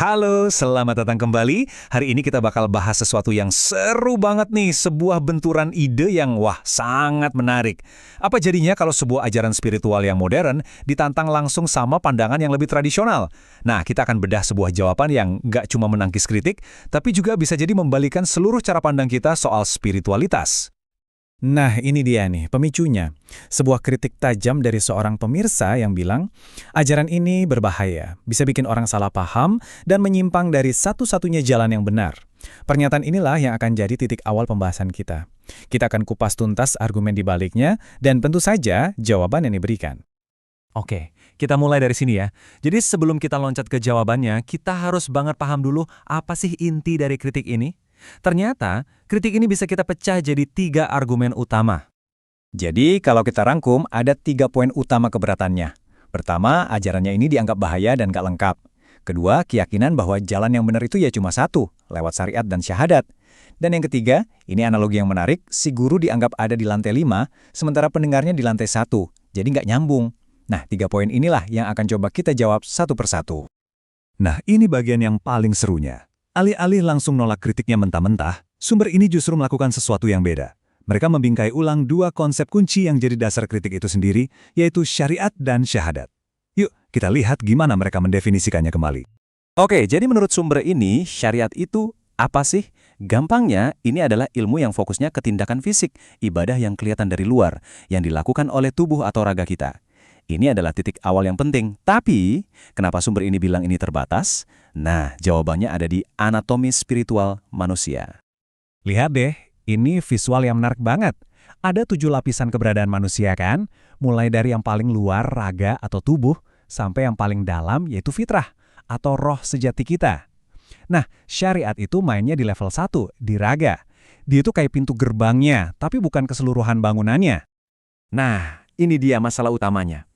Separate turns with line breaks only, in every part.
Halo, selamat datang kembali. Hari ini kita bakal bahas sesuatu yang seru banget nih, sebuah benturan ide yang sangat menarik. Apa jadinya kalau sebuah ajaran spiritual yang modern ditantang langsung sama pandangan yang lebih tradisional? Nah, kita akan bedah sebuah jawaban yang nggak cuma menangkis kritik, tapi juga bisa jadi membalikan seluruh cara pandang kita soal spiritualitas.
Nah, ini dia nih, pemicunya. Sebuah kritik tajam dari seorang pemirsa yang bilang, ajaran ini berbahaya, bisa bikin orang salah paham, dan menyimpang dari satu-satunya jalan yang benar. Pernyataan inilah yang akan jadi titik awal pembahasan kita. Kita akan kupas tuntas argumen di baliknya, dan tentu saja jawaban yang diberikan.
Oke, kita mulai dari sini ya. Jadi sebelum kita loncat ke jawabannya, kita harus banget paham dulu apa sih inti dari kritik ini. Ternyata, kritik ini bisa kita pecah jadi 3 argumen utama.
Jadi, kalau kita rangkum, ada 3 poin utama keberatannya. Pertama, ajarannya ini dianggap bahaya dan gak lengkap. Kedua, keyakinan bahwa jalan yang benar itu ya cuma satu, lewat syariat dan syahadat. Dan yang ketiga, ini analogi yang menarik, si guru dianggap ada di lantai 5, sementara pendengarnya di lantai 1, jadi nggak nyambung. Nah, 3 poin inilah yang akan coba kita jawab satu persatu.
Nah, ini bagian yang paling serunya. Alih-alih langsung nolak kritiknya mentah-mentah, sumber ini justru melakukan sesuatu yang beda. Mereka membingkai ulang 2 konsep kunci yang jadi dasar kritik itu sendiri, yaitu syariat dan syahadat. Yuk, kita lihat gimana mereka mendefinisikannya kembali. Oke, jadi menurut sumber ini, syariat itu apa sih? Gampangnya, ini adalah ilmu yang fokusnya ke tindakan fisik, ibadah yang kelihatan dari luar, yang dilakukan oleh tubuh atau raga kita. Ini adalah titik awal yang penting. Tapi, kenapa sumber ini bilang ini terbatas? Nah, jawabannya ada di anatomi spiritual manusia.
Lihat deh, ini visual yang menarik banget. Ada 7 lapisan keberadaan manusia kan? Mulai dari yang paling luar, raga atau tubuh, sampai yang paling dalam, yaitu fitrah, atau roh sejati kita. Nah, syariat itu mainnya di level 1, di raga. Dia itu kayak pintu gerbangnya, tapi bukan keseluruhan bangunannya.
Nah, ini dia masalah utamanya.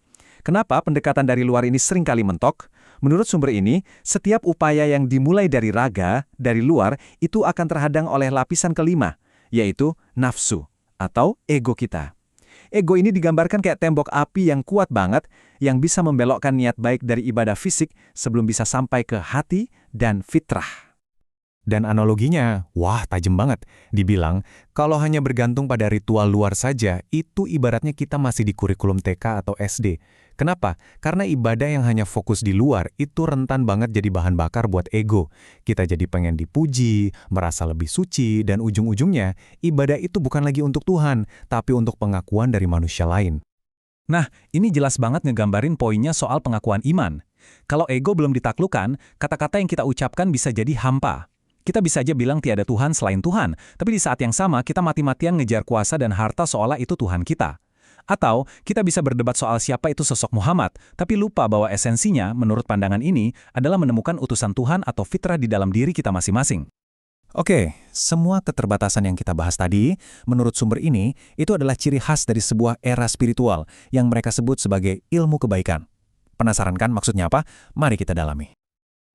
Kenapa pendekatan dari luar ini seringkali mentok? Menurut sumber ini, setiap upaya yang dimulai dari raga, dari luar, itu akan terhadang oleh lapisan kelima, yaitu nafsu, atau ego kita. Ego ini digambarkan kayak tembok api yang kuat banget, yang bisa membelokkan niat baik dari ibadah fisik sebelum bisa sampai ke hati dan fitrah.
Dan analoginya, tajam banget. Dibilang, kalau hanya bergantung pada ritual luar saja, itu ibaratnya kita masih di kurikulum TK atau SD. Kenapa? Karena ibadah yang hanya fokus di luar, itu rentan banget jadi bahan bakar buat ego. Kita jadi pengen dipuji, merasa lebih suci, dan ujung-ujungnya, ibadah itu bukan lagi untuk Tuhan, tapi untuk pengakuan dari manusia lain.
Nah, ini jelas banget ngegambarin poinnya soal pengakuan iman. Kalau ego belum ditaklukkan, kata-kata yang kita ucapkan bisa jadi hampa. Kita bisa aja bilang tiada Tuhan selain Tuhan, tapi di saat yang sama kita mati-matian ngejar kuasa dan harta seolah itu Tuhan kita. Atau kita bisa berdebat soal siapa itu sosok Muhammad, tapi lupa bahwa esensinya, menurut pandangan ini, adalah menemukan utusan Tuhan atau fitrah di dalam diri kita masing-masing.
Oke, semua keterbatasan yang kita bahas tadi, menurut sumber ini, itu adalah ciri khas dari sebuah era spiritual yang mereka sebut sebagai ilmu kebaikan. Penasaran kan maksudnya apa? Mari kita dalami.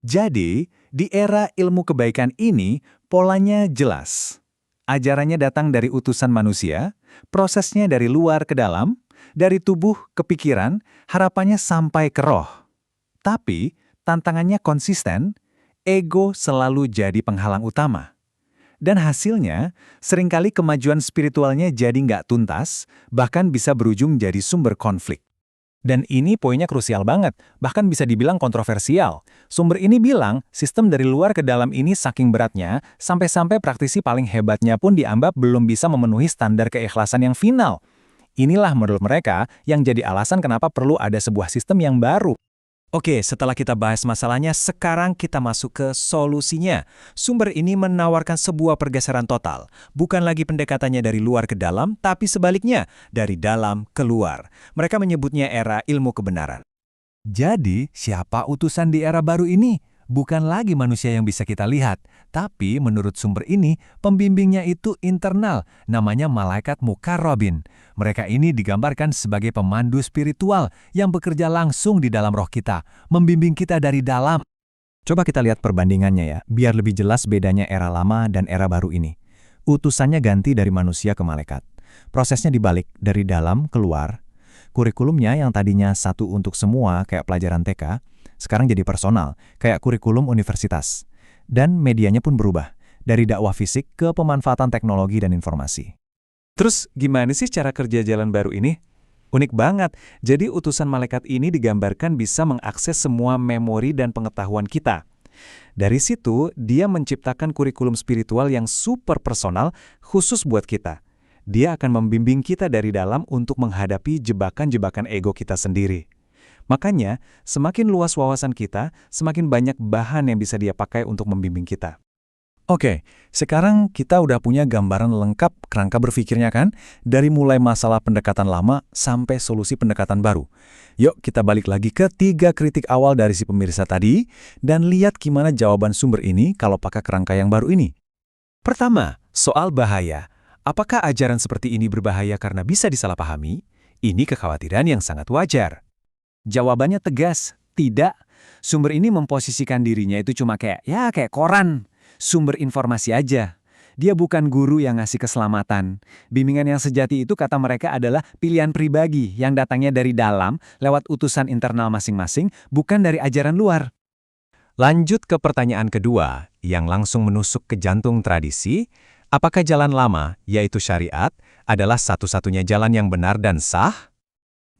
Jadi, di era ilmu kebaikan ini, polanya jelas. Ajarannya datang dari utusan manusia, prosesnya dari luar ke dalam, dari tubuh ke pikiran, harapannya sampai ke roh. Tapi, tantangannya konsisten, ego selalu jadi penghalang utama. Dan hasilnya, seringkali kemajuan spiritualnya jadi nggak tuntas, bahkan bisa berujung jadi sumber konflik.
Dan ini poinnya krusial banget, bahkan bisa dibilang kontroversial. Sumber ini bilang, sistem dari luar ke dalam ini saking beratnya, sampai-sampai praktisi paling hebatnya pun dianggap belum bisa memenuhi standar keikhlasan yang final. Inilah menurut mereka yang jadi alasan kenapa perlu ada sebuah sistem yang baru.
Oke, setelah kita bahas masalahnya, sekarang kita masuk ke solusinya. Sumber ini menawarkan sebuah pergeseran total. Bukan lagi pendekatannya dari luar ke dalam, tapi sebaliknya, dari dalam ke luar. Mereka menyebutnya era ilmu kebenaran. Jadi, siapa utusan di era baru ini? Bukan lagi manusia yang bisa kita lihat, tapi menurut sumber ini, pembimbingnya itu internal, namanya malaikat mukarrabin. Mereka ini digambarkan sebagai pemandu spiritual yang bekerja langsung di dalam roh kita, membimbing kita dari dalam.
Coba kita lihat perbandingannya ya, biar lebih jelas bedanya era lama dan era baru ini. Utusannya ganti dari manusia ke malaikat. Prosesnya dibalik, dari dalam keluar. Kurikulumnya yang tadinya satu untuk semua kayak pelajaran TK, sekarang jadi personal, kayak kurikulum universitas. Dan medianya pun berubah, dari dakwah fisik ke pemanfaatan teknologi dan informasi.
Terus gimana sih cara kerja jalan baru ini? Unik banget, jadi utusan malaikat ini digambarkan bisa mengakses semua memori dan pengetahuan kita. Dari situ, dia menciptakan kurikulum spiritual yang super personal khusus buat kita. Dia akan membimbing kita dari dalam untuk menghadapi jebakan-jebakan ego kita sendiri. Makanya, semakin luas wawasan kita, semakin banyak bahan yang bisa dia pakai untuk membimbing kita.
Oke, sekarang kita udah punya gambaran lengkap kerangka berpikirnya kan? Dari mulai masalah pendekatan lama sampai solusi pendekatan baru. Yuk kita balik lagi ke 3 kritik awal dari si pemirsa tadi, dan lihat gimana jawaban sumber ini kalau pakai kerangka yang baru ini.
Pertama, soal bahaya. Apakah ajaran seperti ini berbahaya karena bisa disalahpahami? Ini kekhawatiran yang sangat wajar.
Jawabannya tegas, tidak. Sumber ini memposisikan dirinya itu cuma kayak koran. Sumber informasi aja. Dia bukan guru yang ngasih keselamatan. Bimbingan yang sejati itu kata mereka adalah pilihan pribadi yang datangnya dari dalam lewat utusan internal masing-masing, bukan dari ajaran luar.
Lanjut ke pertanyaan kedua, yang langsung menusuk ke jantung tradisi. Apakah jalan lama, yaitu syariat, adalah satu-satunya jalan yang benar dan sah?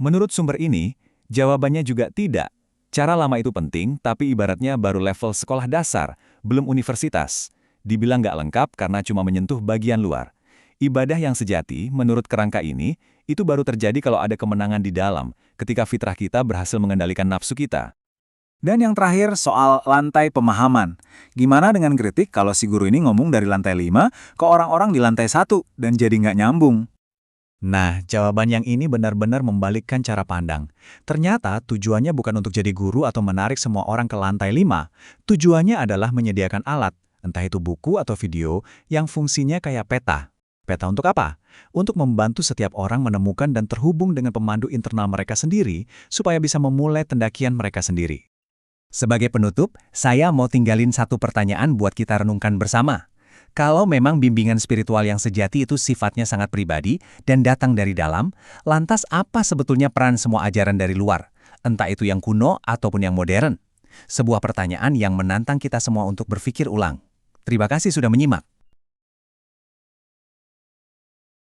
Menurut sumber ini, jawabannya juga tidak. Cara lama itu penting, tapi ibaratnya baru level sekolah dasar, belum universitas. Dibilang nggak lengkap karena cuma menyentuh bagian luar. Ibadah yang sejati, menurut kerangka ini, itu baru terjadi kalau ada kemenangan di dalam, ketika fitrah kita berhasil mengendalikan nafsu kita.
Dan yang terakhir soal lantai pemahaman. Gimana dengan kritik kalau si guru ini ngomong dari lantai 5 ke orang-orang di lantai 1 dan jadi nggak nyambung?
Nah, jawaban yang ini benar-benar membalikkan cara pandang. Ternyata tujuannya bukan untuk jadi guru atau menarik semua orang ke lantai 5. Tujuannya adalah menyediakan alat, entah itu buku atau video, yang fungsinya kayak peta. Peta untuk apa? Untuk membantu setiap orang menemukan dan terhubung dengan pemandu internal mereka sendiri, supaya bisa memulai pendakian mereka sendiri. Sebagai penutup, saya mau tinggalin satu pertanyaan buat kita renungkan bersama. Kalau memang bimbingan spiritual yang sejati itu sifatnya sangat pribadi dan datang dari dalam, lantas apa sebetulnya peran semua ajaran dari luar? Entah itu yang kuno ataupun yang modern. Sebuah pertanyaan yang menantang kita semua untuk berpikir ulang. Terima kasih sudah menyimak.